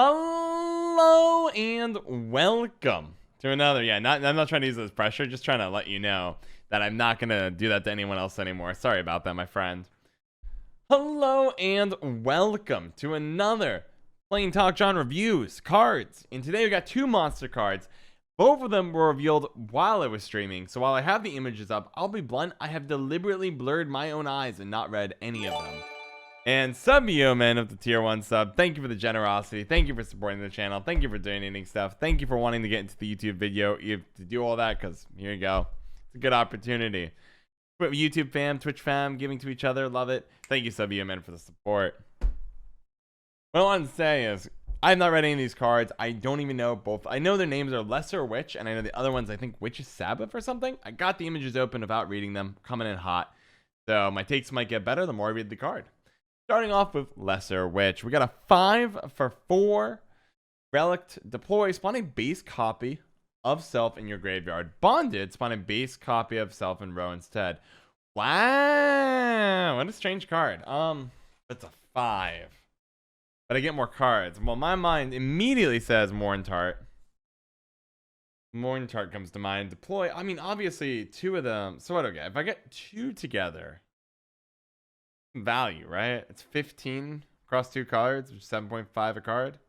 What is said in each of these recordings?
Hello and welcome to another. I'm not trying to use this pressure, just trying to let you know that I'm not gonna do that to anyone else anymore. Sorry about that, my friend. Hello and welcome to another Plain Talk John reviews cards. And today we got two monster cards. Both of them were revealed while I was streaming, so while I have the images up, I'll be blunt, I have deliberately blurred my own eyes and not read any of them. And Subyoman of the tier 1 sub, thank you for the generosity. Thank you for supporting the channel. Thank you for donating stuff. Thank you for wanting to get into the YouTube video. You have to do all that because here you go. It's a good opportunity. YouTube fam, Twitch fam, giving to each other. Love it. Thank you, Subyoman, for the support. What I want to say is, I've not read any of these cards. I don't even know both. I know their names are Lesser Witch, and I know the other ones, I think, Witch's Sabbath or something. I got the images open without reading them. Coming in hot. So my takes might get better the more I read the card. Starting off with Lesser Witch, we got a 5 for 4 Relict. Deploy, spawn a base copy of Self in your graveyard. Bonded, spawn a base copy of Self in row instead. Wow, what a strange card. It's a 5. But I get more cards. Well, my mind immediately says Morntart. Morntart comes to mind. Deploy, I mean, obviously, two of them. So what do I get? If I get two together, value, right? It's 15 across two cards, which is 7.5 a card.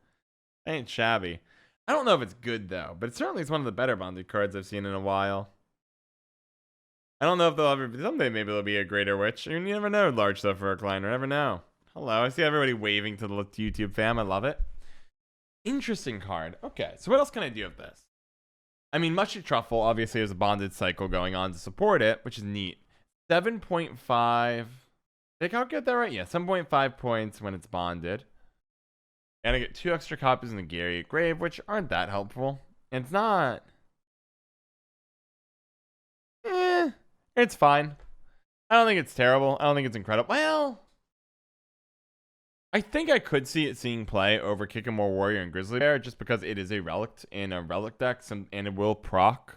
Ain't shabby. I don't know if it's good though, but it certainly is one of the better bonded cards I've seen in a while. I don't know if they'll ever, someday maybe there'll be a greater witch. You never know, large stuff for a client, never know. Hello, I see everybody waving to the YouTube fam. I love it. Interesting card. Okay, so what else can I do with this? I mean, Mushy Truffle obviously has a bonded cycle going on to support it, which is neat. 7.5. Did I get that right? Yeah, 7.5 points when it's bonded. And I get 2 extra copies in the Gary Grave, which aren't that helpful. And it's not. It's fine. I don't think it's terrible. I don't think it's incredible. Well, I think I could see it seeing play over Kikimore Warrior and Grizzly Bear just because it is a Relict in a Relic deck, and it will proc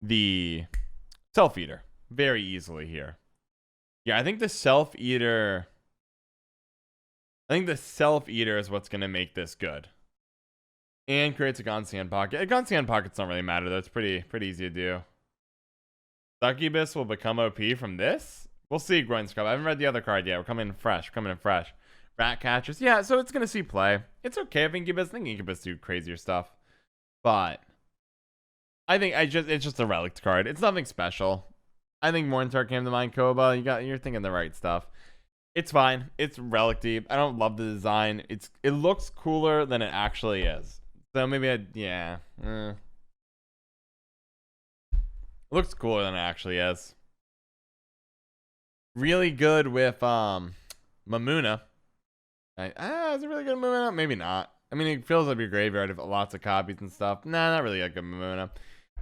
the Self-Eater very easily here. Yeah, I think the Self-Eater is what's going to make this good. And creates a Gonsian Pocket. A Gonsian Pockets don't really matter, though. It's pretty easy to do. Succubus will become OP from this? We'll see, Gwent Scrub. I haven't read the other card yet. We're coming in fresh. Rat Catchress. Yeah, so it's going to see play. It's okay if Incubus. I think Incubus do crazier stuff. But I think it's just a Relict card. It's nothing special. I think Morntart came to mind, Koba. You're thinking the right stuff. It's fine. It's Relic-y. I don't love the design. It looks cooler than it actually is. So maybe it looks cooler than it actually is. Really good with Mamuna. Is it really good Mamuna? Maybe not. I mean, it fills up your graveyard with lots of copies and stuff. Nah, not really a good Mamuna.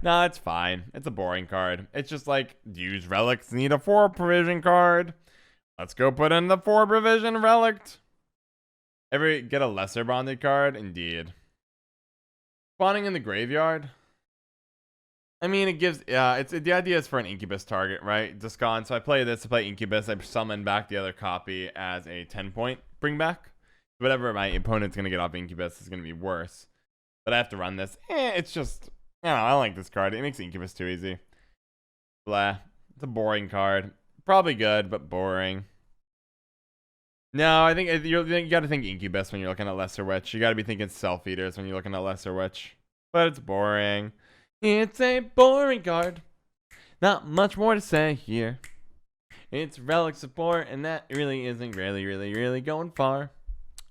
Nah, it's fine. It's a boring card. It's just like, use Relics, need a 4 provision card. Let's go put in the 4 provision Relict. Get a lesser bonded card? Indeed. Spawning in the graveyard? I mean, it gives, the idea is for an Incubus target, right? Just gone. So I play this to play Incubus. I summon back the other copy as a 10-point bring back. Whatever my opponent's going to get off Incubus is going to be worse. But I have to run this. It's just, I don't know, I don't like this card. It makes Incubus too easy. Blah. It's a boring card. Probably good, but boring. No, I think you got to think Incubus when you're looking at Lesser Witch. You got to be thinking Self-Eaters when you're looking at Lesser Witch. But it's boring. It's a boring card. Not much more to say here. It's Relic support, and that really isn't really going far.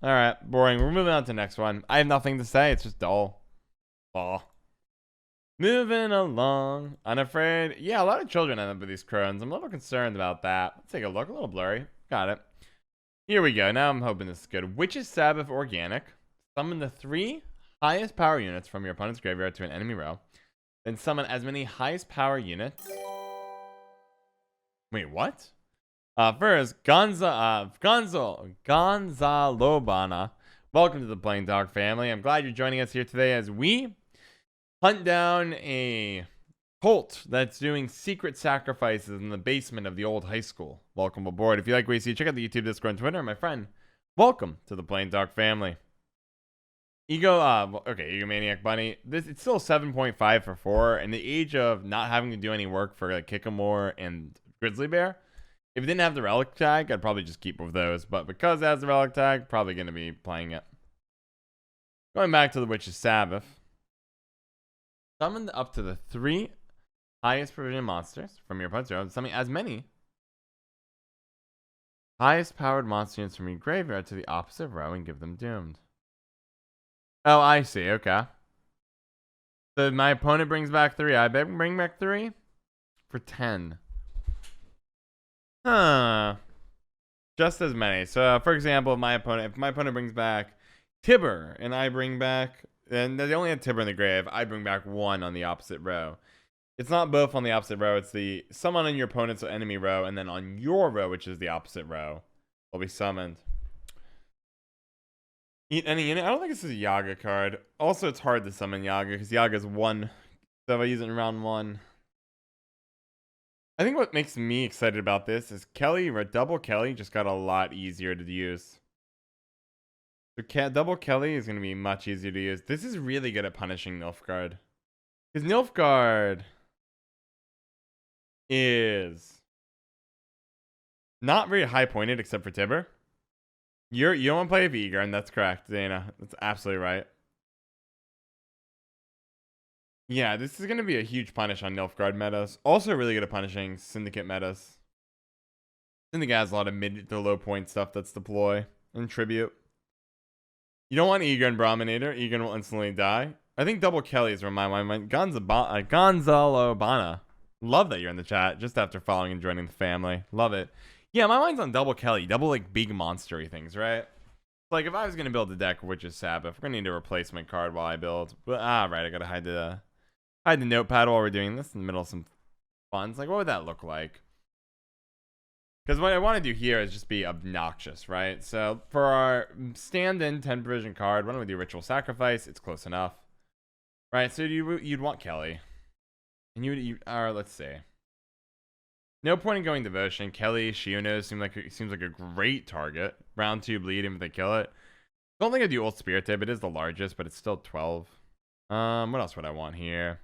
Alright, boring. We're moving on to the next one. I have nothing to say. It's just dull. Aw. Moving along. Unafraid. Yeah, a lot of children end up with these crones. I'm a little concerned about that. Let's take a look. A little blurry. Got it. Here we go. Now I'm hoping this is good. Witch's Sabbath Organic. Summon the 3 highest power units from your opponent's graveyard to an enemy row. Then summon as many highest power units. Wait, what? First, Gonzalobana. Welcome to the Plain Talk family. I'm glad you're joining us here today as we hunt down a Colt that's doing secret sacrifices in the basement of the old high school. Welcome aboard. If you like what you see, check out the YouTube, Discord, and Twitter. My friend, welcome to the Plain Talk family. Egomaniac Bunny. It's still 7.5 for 4. In the age of not having to do any work for like Kikimore and Grizzly Bear, if it didn't have the Relic tag, I'd probably just keep with those. But because it has the Relic tag, probably going to be playing it. Going back to the Witch's Sabbath. Summon up to the 3 highest provision monsters from your opponent's row. Summon as many highest powered monster units from your graveyard to the opposite row and give them doomed. Oh, I see. Okay. So my opponent brings back 3. I bring back 3 for 10. Huh. Just as many. So, for example, if my opponent brings back Tibber and I bring back, and they only have Tibber in the grave, I bring back 1 on the opposite row. It's not both on the opposite row. It's the summon on your opponent's enemy row, and then on your row, which is the opposite row, will be summoned. Eat any unit. I don't think this is a Yaga card. Also, it's hard to summon Yaga because Yaga is 1. So if I use it in round 1. I think what makes me excited about this is Kelly, double Kelly, just got a lot easier to use. So double Kelly is going to be much easier to use. This is really good at punishing Nilfgaard. Because Nilfgaard is not very high pointed except for Tibber. You don't want to play with Eager, and that's correct, Dana. That's absolutely right. Yeah, this is going to be a huge punish on Nilfgaard metas. Also really good at punishing Syndicate metas. Syndicate has a lot of mid to low point stuff that's deploy and tribute. You don't want Eager and Brahminator. Eager will instantly die. I think double Kelly is where my mind went. Gonzalo Bana. Love that you're in the chat just after following and joining the family. Love it. Yeah, my mind's on double Kelly. Double, like, big monstery things, right? Like, if I was going to build a deck of Witch's Sabbath, we're going to need a replacement card while I build. But, right, I got to hide the notepad while we're doing this in the middle of some funds. Like, what would that look like? Because what I want to do here is just be obnoxious, right? So, for our stand-in 10 provision card, why don't we do Ritual Sacrifice? It's close enough. Right, so you'd want Kelly. And let's see. No point in going Devotion. Kelly, Shiono seems like a great target. Round 2 bleed him if they kill it. I don't think I do Old Spirit Tip. It is the largest, but it's still 12. What else would I want here?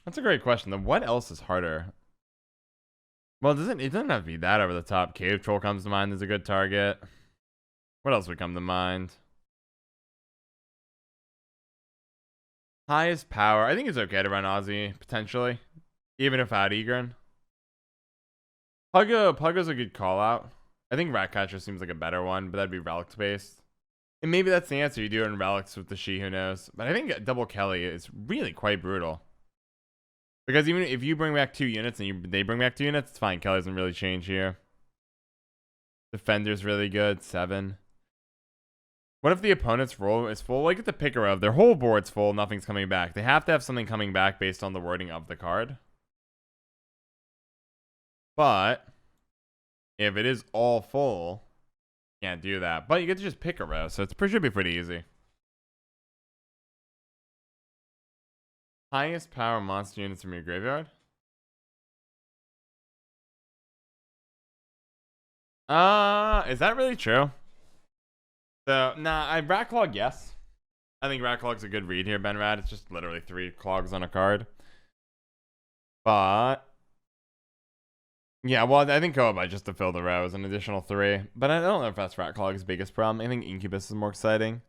That's a great question. Then what else is harder? Well, it doesn't have to be that over the top. Cave Troll comes to mind as a good target. What else would come to mind? Highest power. I think it's okay to run Aussie, potentially. Even if out Egern. Puggo's a good call out. I think Rat Catcher seems like a better one, but that'd be Relics based. And maybe that's the answer. You do it in Relics with the She Who Knows. But I think double Kelly is really quite brutal. Because even if you bring back 2 units and they bring back 2 units, it's fine. Kelly doesn't really change here. Defender's really good. 7. What if the opponent's roll is full? Like at the picker of their whole board's full, nothing's coming back. They have to have something coming back based on the wording of the card. But if it is all full, can't do that. But you get to just pick a row, so it should be pretty easy. Highest power monster units from your graveyard? Is that really true? So, nah, Rat Clog, yes. I think Rat Clog's a good read here, Benrad. It's just literally 3 clogs on a card. But yeah, well, I think Koba just to fill the row is an additional 3. But I don't know if that's Rat Clog's biggest problem. I think Incubus is more exciting.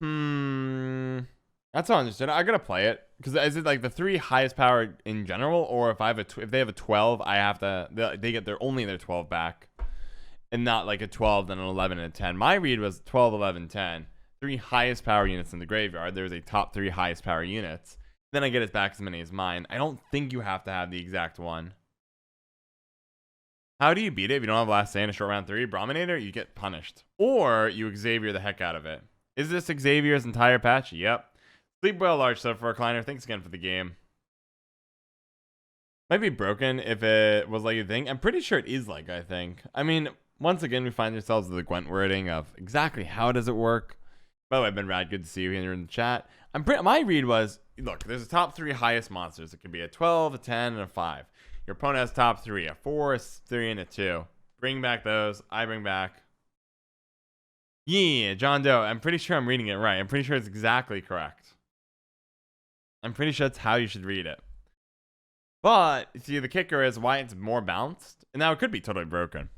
That's all understood. I gotta play it because is it like the 3 highest power in general, or if they have a 12, I have to they get only their 12 back, and not like a 12 then an 11 and a 10. My read was 12, 11, 10. 3 highest power units in the graveyard. There's a top 3 highest power units. Then I get it back as many as mine. I don't think you have to have the exact one. How do you beat it if you don't have last say in a short round 3? Brahminator, you get punished. Or you Xavier the heck out of it. Is this Xavier's entire patch? Yep. Sleep well, large sub for recliner. Thanks again for the game. Might be broken if it was like you think. I'm pretty sure it is like I think. I mean, once again, we find ourselves with the Gwent wording of exactly how does it work. By the way, Ben Rad, good to see you here in the chat. My read was, look, there's a top 3 highest monsters. It could be a 12, a 10, and a 5. Your opponent has top 3, a 4, a 3, and a 2. Bring back those. I bring back. Yeah, John Doe. I'm pretty sure I'm reading it right. I'm pretty sure it's exactly correct. I'm pretty sure that's how you should read it. But see, the kicker is why it's more balanced. And now it could be totally broken.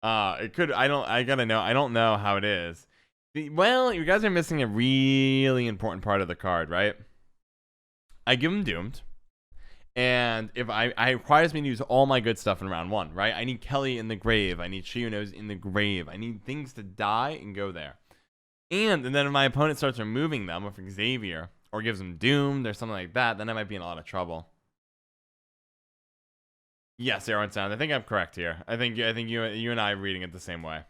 It could. I don't know how it is. Well, you guys are missing a really important part of the card, right? I give him doomed. And if I requires me to use all my good stuff in round 1, right? I need Kelly in the grave. I need Shionos in the grave. I need things to die and go there. And then if my opponent starts removing them, or for Xavier, or gives him doomed or something like that, then I might be in a lot of trouble. Yes, Aaron Sound. I think I'm correct here. I think you and I are reading it the same way.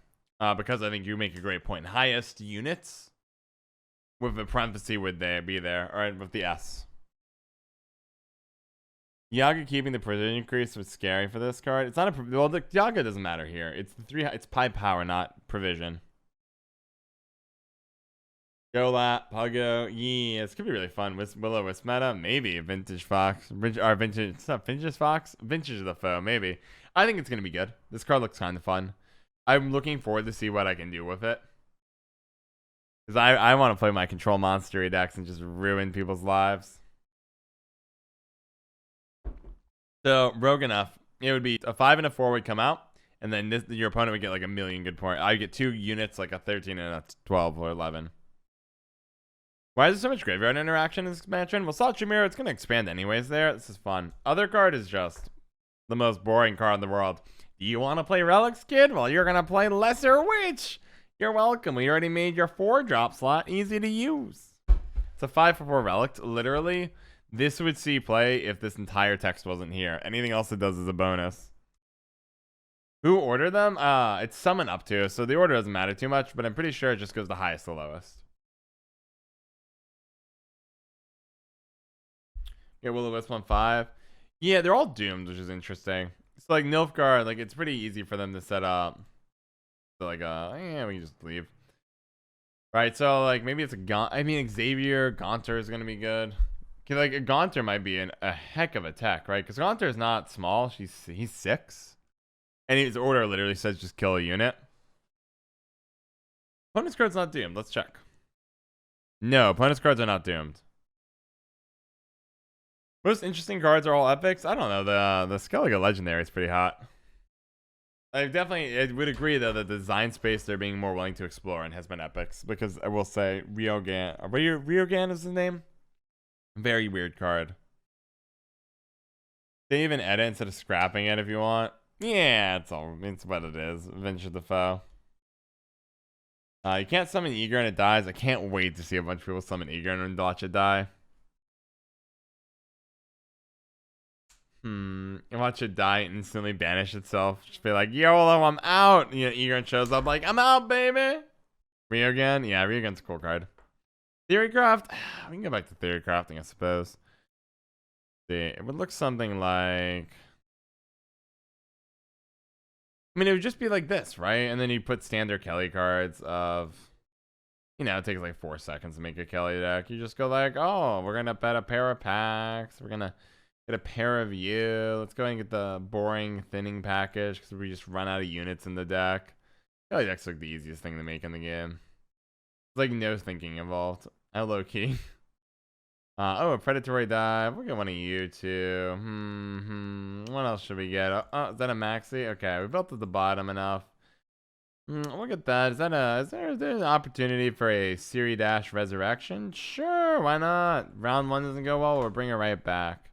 Because I think you make a great point. Highest units with a parenthesis would there be there, or with the S. Yaga keeping the precision increase was scary for this card. It's not well, the Yaga doesn't matter here. It's it's pie power, not provision. Golat, Puggo, yeah, this could be really fun. Willow Wisp meta, maybe Vintage Fox, Vintage. It's not Vintage Fox, Vintage of the Foe, maybe. I think it's gonna be good. This card looks kind of fun. I'm looking forward to see what I can do with it. Because I want to play my control monster decks and just ruin people's lives. So, rogue enough, it would be a 5 and a 4 would come out, and then your opponent would get like a million good points. I get 2 units, like a 13 and a 12 or 11. Why is there so much graveyard interaction in this expansion? Well, Salt Chimera, it's going to expand anyways there. This is fun. Other card is just the most boring card in the world. Do you want to play Relics, kid? Well, you're going to play Lesser Witch. You're welcome. We already made your 4-drop slot easy to use. It's a 5 for 4 Relic, literally. This would see play if this entire text wasn't here. Anything else it does is a bonus. Who ordered them? It's summon up to, so the order doesn't matter too much, but I'm pretty sure it just goes the highest to lowest. Yeah, Will-O-Wisp 1-5. Yeah, they're all doomed, which is interesting. So like Nilfgaard, like it's pretty easy for them to set up. So like yeah, we can just leave. Right, so like maybe it's Xavier, Gaunter is gonna be good. Like a Gaunter might be a heck of a tech, right? Because Gaunter is not small. He's 6, and his order literally says just kill a unit. Opponent's card's not doomed. Let's check. No, opponent's cards are not doomed. Most interesting cards are all epics. I don't know. The Skellige Legendary is pretty hot. I would agree though that the design space they're being more willing to explore and has been epics, because I will say Ryogan is his name. Very weird card. They even edit instead of scrapping it if you want. Yeah, it's what it is. Venture the Foe. You can't summon Eager and it dies. I can't wait to see a bunch of people summon Eager and watch it die. Watch it die and instantly banish itself. Just be like, YOLO, I'm out. You know, Eager shows up like, I'm out, baby. Ryogan? Yeah, Ryogan's a cool card. Theorycraft? We can go back to theory crafting, I suppose. See, it would look something like... I mean, it would just be like this, right? And then you put standard Kelly cards of... You know, it takes like 4 seconds to make a Kelly deck. You just go like, oh, we're going to bet a pair of packs. We're going to get a pair of you. Let's go ahead and get the boring thinning package because we just run out of units in the deck. Kelly deck's like the easiest thing to make in the game. Like no thinking involved. I low key. Oh, a predatory dive. We'll get one of you two. What else should we get? Oh, is that a maxi? Okay, we built at the bottom enough. Look at that. Is there an opportunity for a Siri Dash Resurrection? Sure, why not? Round 1 doesn't go well, we'll bring it right back.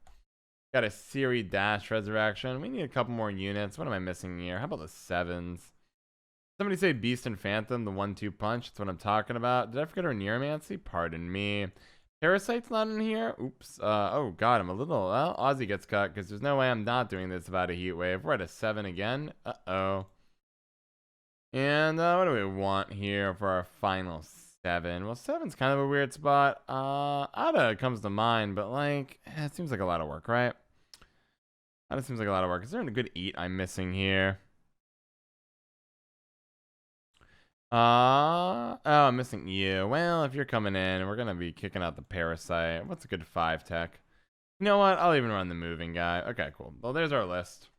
Got a Siri Dash Resurrection. We need a couple more units. What am I missing here? How about the 7s? Somebody say Beast and Phantom, the 1-2 punch. That's what I'm talking about. Did I forget our Neuromancy? Pardon me. Parasite's not in here. Oops. Oh, God. I'm a little... Well, Ozzy gets cut because there's no way I'm not doing this without a heat wave. We're at a 7 again. Uh-oh. And what do we want here for our final 7? Well, 7's kind of a weird spot. Ada comes to mind, but like... it seems like a lot of work, right? Ada seems like a lot of work. Is there a good 8 I'm missing here? Oh, I'm missing you. Well, if you're coming in, we're gonna be kicking out the parasite. What's a good 5 tech? You know what? I'll even run the moving guy. Okay, cool. Well, there's our list.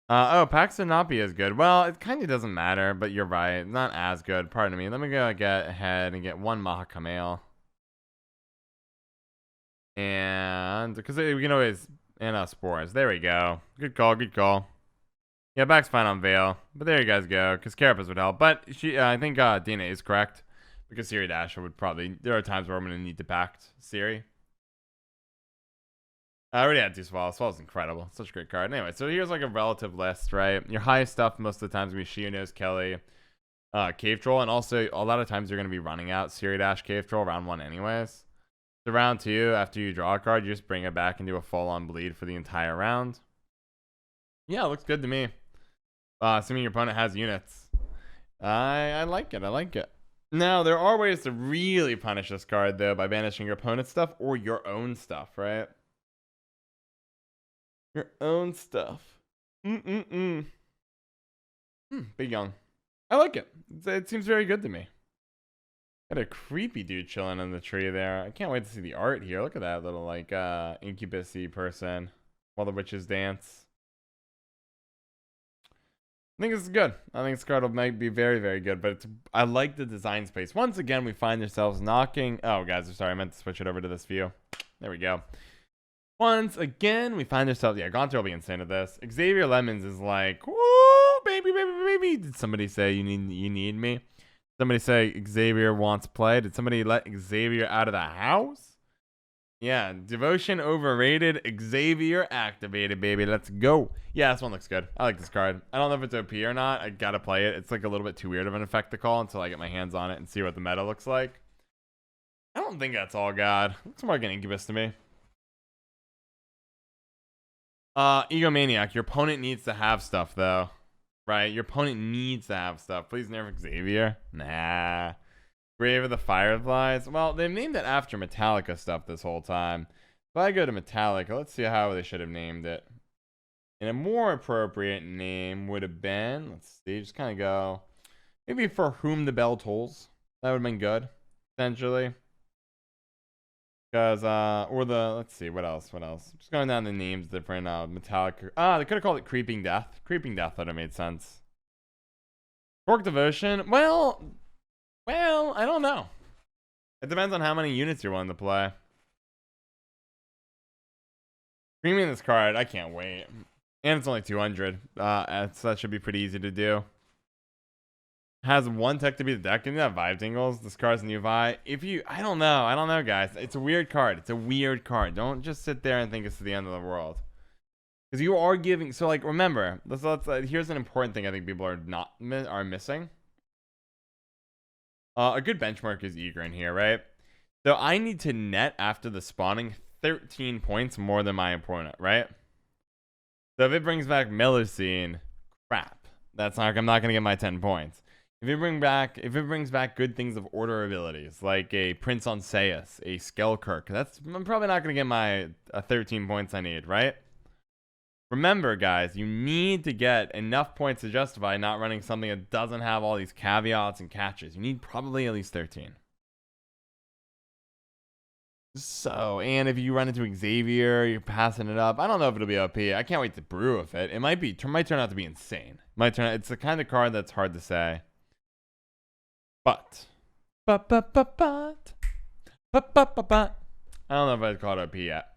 Oh, Paxtonopia is good. Well, it kind of doesn't matter, but you're right. Not as good. Pardon me. Let me go get ahead and get one Mahakamail. And because we can always and spores. There we go. Good call. Good call. Yeah, back's fine on Veil, but there you guys go. Because Carapace would help, but she, I think Dina is correct because Siri Dasher would probably. There are times where I'm gonna need to pact Siri. I already had 2 Swallows. Swallow's incredible. Such a great card. Anyway, so here's like a relative list, right? Your highest stuff most of the times will be Shiono's Kelly, Cave Troll, and also a lot of times you're going to be running out Siri Dash Cave Troll round 1 anyways. So round 2, after you draw a card, you just bring it back and do a full-on bleed for the entire round. Yeah, it looks good to me. Assuming your opponent has units. I like it. I like it. Now, there are ways to really punish this card, though, by banishing your opponent's stuff or your own stuff, right? Your own stuff. Big Young. I like it. It seems very good to me. Got a creepy dude chilling in the tree there. I can't wait to see the art here. Look at that little, like, incubus-y person while the witches dance. I think this is good. I think this card might be very, very good, but I like the design space. Once again, we find ourselves knocking. Oh, guys, I'm sorry. I meant to switch it over to this view. There we go. Once again, we find ourselves. Yeah, Gaunter will be insane at this. Xavier Lemons is like, whoa, baby, baby, baby. Did somebody say you need me? Somebody say Xavier wants play. Did somebody let Xavier out of the house? Yeah, devotion overrated. Xavier activated, baby. Let's go. Yeah, this one looks good. I like this card. I don't know if it's OP or not. I gotta play it. It's like a little bit too weird of an effect to call until I get my hands on it and see what the meta looks like. I don't think that's all God. Looks more like an Incubus to me. Egomaniac. Your opponent needs to have stuff, though. Right? Your opponent needs to have stuff. Please nerf Xavier. Nah. Grave of the Fireflies. Well, they've named it after Metallica stuff this whole time. If I go to Metallica, let's see how they should have named it. And a more appropriate name would have been, let's see, just kind of go, maybe For Whom the Bell Tolls. That would have been good, essentially. Because, let's see, what else? Just going down the names, different, Metallica. They could have called it Creeping Death. Creeping Death would have made sense. Torque Devotion, well, I don't know. It depends on how many units you're willing to play. Premium this card, I can't wait. And it's only 200. So that should be pretty easy to do. Has 1 tech to be the deck. Can you have Vibe Tingles? This card's new Vibe. I don't know, guys. It's a weird card. It's a weird card. Don't just sit there and think it's the end of the world. Because you are giving. So, like, remember, here's an important thing I think people are missing. A good benchmark is Egrin here, right? So I need to net after the spawning 13 points more than my opponent, right? So if it brings back Melusine, crap. I'm not gonna get my 10 points. If it brings back good things of order abilities, like a Prince on Saius, a Skellkirk, I'm probably not gonna get my 13 points I need, right? Remember, guys, you need to get enough points to justify not running something that doesn't have all these caveats and catches. You need probably at least 13. So, and if you run into Xavier, you're passing it up. I don't know if it'll be OP. I can't wait to brew with it. It might turn out to be insane. It's the kind of card that's hard to say. But I don't know if I'd call it OP yet.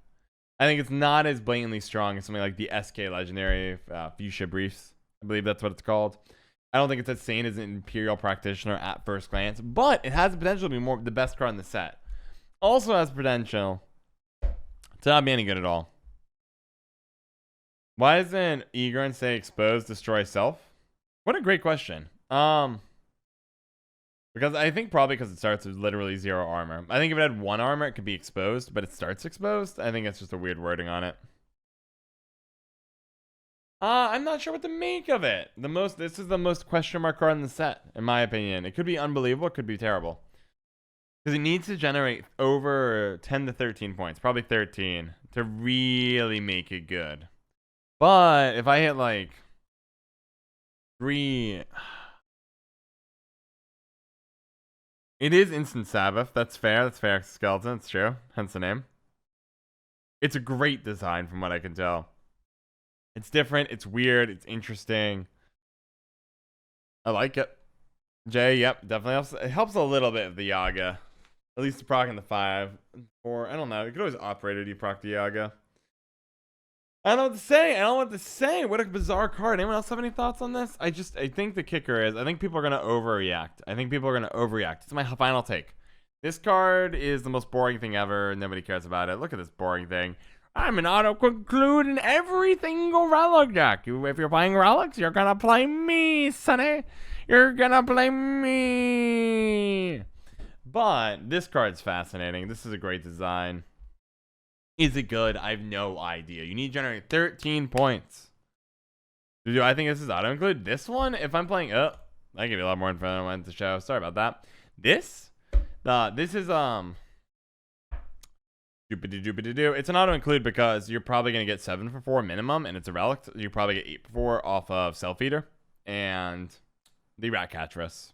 I think it's not as blatantly strong as something like the SK Legendary Fuchsia Briefs. I believe that's what it's called. I don't think it's as sane as an Imperial Practitioner at first glance, but it has the potential to be the best card in the set. Also has potential to not be any good at all. Why doesn't Egrin say expose, destroy self? What a great question. Because I think probably because it starts with literally 0 armor. I think if it had 1 armor, it could be exposed, but it starts exposed. I think it's just a weird wording on it. I'm not sure what to make of it. This is the most question mark card in the set, in my opinion. It could be unbelievable, it could be terrible. Because it needs to generate over 10 to 13 points, probably 13, to really make it good. But if I hit like 3. It is instant Sabbath. That's fair. That's fair. Skeleton. It's true. Hence the name. It's a great design from what I can tell. It's different. It's weird. It's interesting. I like it. Jay, yep, definitely helps. It helps a little bit of the Yaga. At least to proc in the 5. 4, I don't know. You could always operate it. You proc the Yaga. I don't know what to say. I don't know what to say. What a bizarre card. Anyone else have any thoughts on this? I think the kicker is, I think people are going to overreact. It's my final take. This card is the most boring thing ever. Nobody cares about it. Look at this boring thing. I'm an auto-conclude in every single Relic deck. If you're playing Relics, you're going to play me, sonny. You're going to play me. But this card's fascinating. This is a great design. Is it good? I have no idea. You need to generate 13 points. Do I think this is auto-include? This one, if I'm playing... Oh, I give you a lot more info than I wanted to show. Sorry about that. This is... Doopity-doopity-doo. It's an auto-include because you're probably going to get 7 for 4 minimum, and it's a relic. You probably get 8 for 4 off of Self-Eater and the Rat Catchress.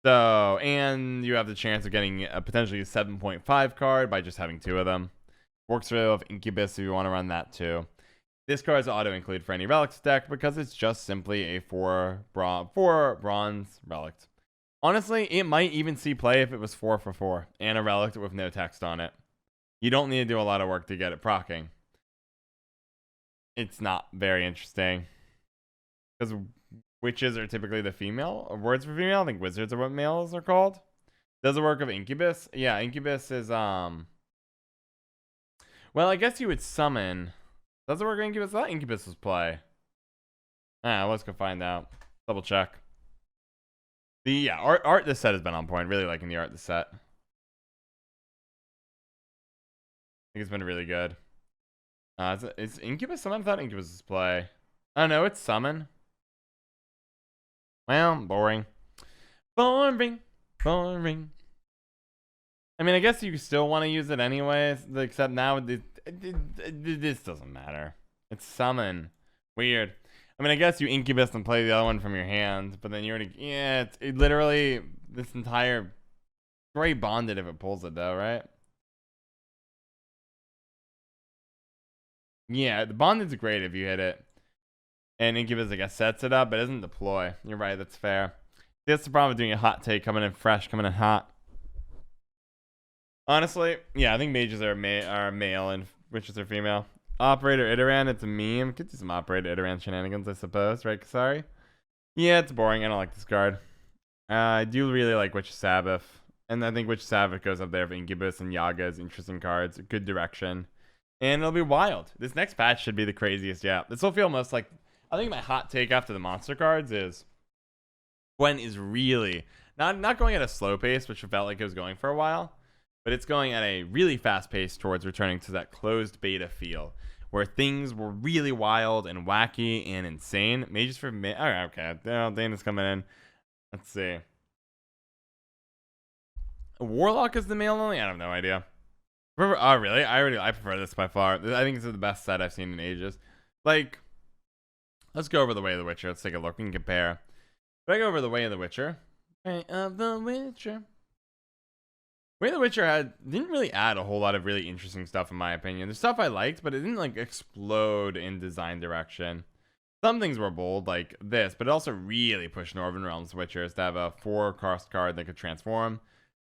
So, and you have the chance of getting a potentially a 7.5 card by just having 2 of them. Works really well with Incubus if you want to run that too. This card is auto-include for any Relics deck because it's just simply a 4 bronze Relic. Honestly, it might even see play if it was 4 for 4 and a Relic with no text on it. You don't need to do a lot of work to get it proccing. It's not very interesting. Because witches are typically the female. Or words for female. I think wizards are what males are called. Does it work with Incubus? Yeah, Incubus is well, I guess you would summon. Does it work with Incubus? I thought Incubus was play. Let's go find out. Double check. The art this set has been on point. Really liking the art this set. I think it's been really good. It's Incubus? Someone thought Incubus was play. Oh no, it's summon. Well, boring. Boring. I mean, I guess you still want to use it anyways, except now this doesn't matter. It's summon. Weird. I mean, I guess you Incubus and play the other one from your hand, but then you already... Yeah, it literally... This entire... Very bonded if it pulls it, though, right? Yeah, the bonded's great if you hit it. And Incubus, I guess, sets it up, but doesn't deploy. You're right, that's fair. That's the problem with doing a hot take, coming in fresh, coming in hot. Honestly, yeah, I think mages are male and witches are female. Operator Iteran, it's a meme. Could do some Operator Iteran shenanigans, I suppose, right, Kasari? Yeah, it's boring. I don't like this card. I do really like Witch Sabbath. And I think Witch Sabbath goes up there for Incubus and Yaga's interesting cards. Good direction. And it'll be wild. This next patch should be the craziest yet. This will feel most like... I think my hot take after the monster cards is... Gwent is really... Not going at a slow pace, which felt like it was going for a while. But it's going at a really fast pace towards returning to that closed beta feel. Where things were really wild and wacky and insane. Mages for... Alright, okay. Dana's coming in. Let's see. Warlock is the male only? I have no idea. Oh, really? I prefer this by far. I think it's the best set I've seen in ages. Like, let's go over the Way of the Witcher. Let's take a look and compare. If I go over the Way of the Witcher. Way of the Witcher. Way of the Witcher didn't really add a whole lot of really interesting stuff in my opinion. There's stuff I liked, but it didn't like explode in design direction. Some things were bold, like this, but it also really pushed Northern Realms Witchers to have a 4-cost card that could transform.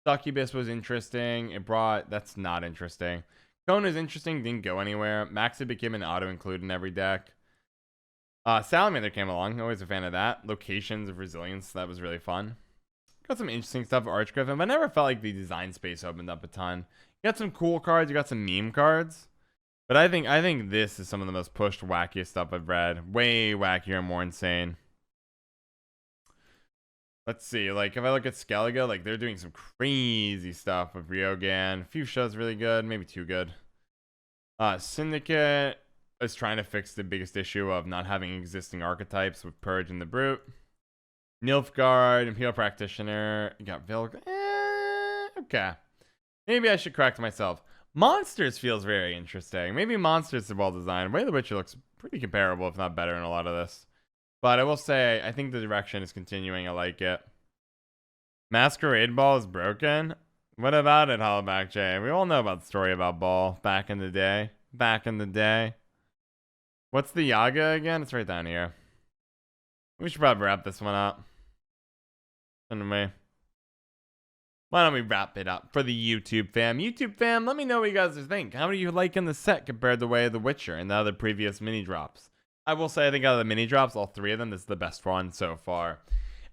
Succubus was interesting. That's not interesting. Cone is interesting, didn't go anywhere. Maxi became an auto-include in every deck. Salamander came along, always a fan of that. Locations of Resilience, that was really fun. Got some interesting stuff for Archgriffin, but I never felt like the design space opened up a ton. You got some cool cards, you got some meme cards. But I think this is some of the most pushed, wackiest stuff I've read. Way wackier and more insane. Let's see, like, if I look at Skellige, like, they're doing some crazy stuff with Ryogan. Fuchsia's really good, maybe too good. Syndicate is trying to fix the biggest issue of not having existing archetypes with Purge and the Brute. Nilfgaard, Imperial Practitioner. You got Vilg. Okay. Maybe I should correct myself. Monsters feels very interesting. Maybe Monsters is well designed. Way of the Witcher looks pretty comparable, if not better, in a lot of this. But I will say, I think the direction is continuing. I like it. Masquerade Ball is broken? What about it, Hollowback J? We all know about the story about Ball back in the day. Back in the day. What's the Yaga again? It's right down here. We should probably wrap this one up. Anyway. Why don't we wrap it up for the YouTube fam? YouTube fam, let me know what you guys think. How do you liking the set compared to Way of the Witcher and the other previous mini drops? I will say, I think out of the mini drops, all three of them, this is the best one so far.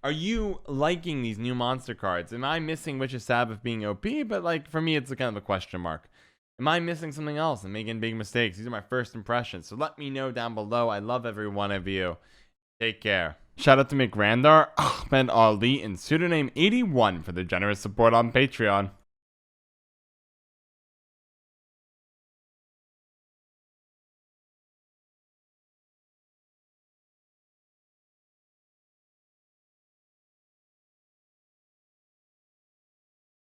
Are you liking these new monster cards? Am I missing Witch of Sabbath being OP? But like for me, it's a kind of a question mark. Am I missing something else and making big mistakes? These are my first impressions. So let me know down below. I love every one of you. Take care. Shout out to McRandar, Ahmed Ali, and pseudonym 81 for their generous support on Patreon.